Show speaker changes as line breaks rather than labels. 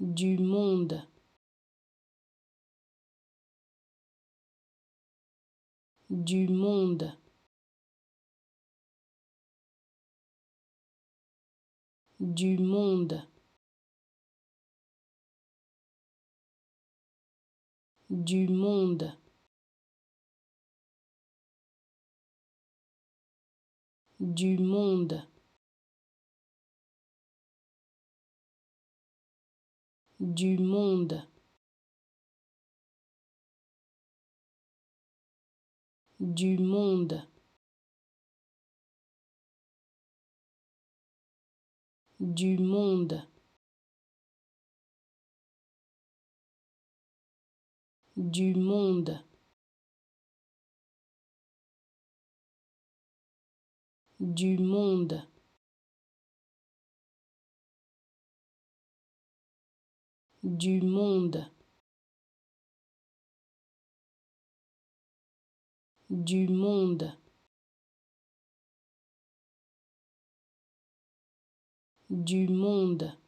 du monde, du monde, du monde, du monde, du monde, du monde, du monde, du monde, du monde, du monde, du monde, du monde, du monde.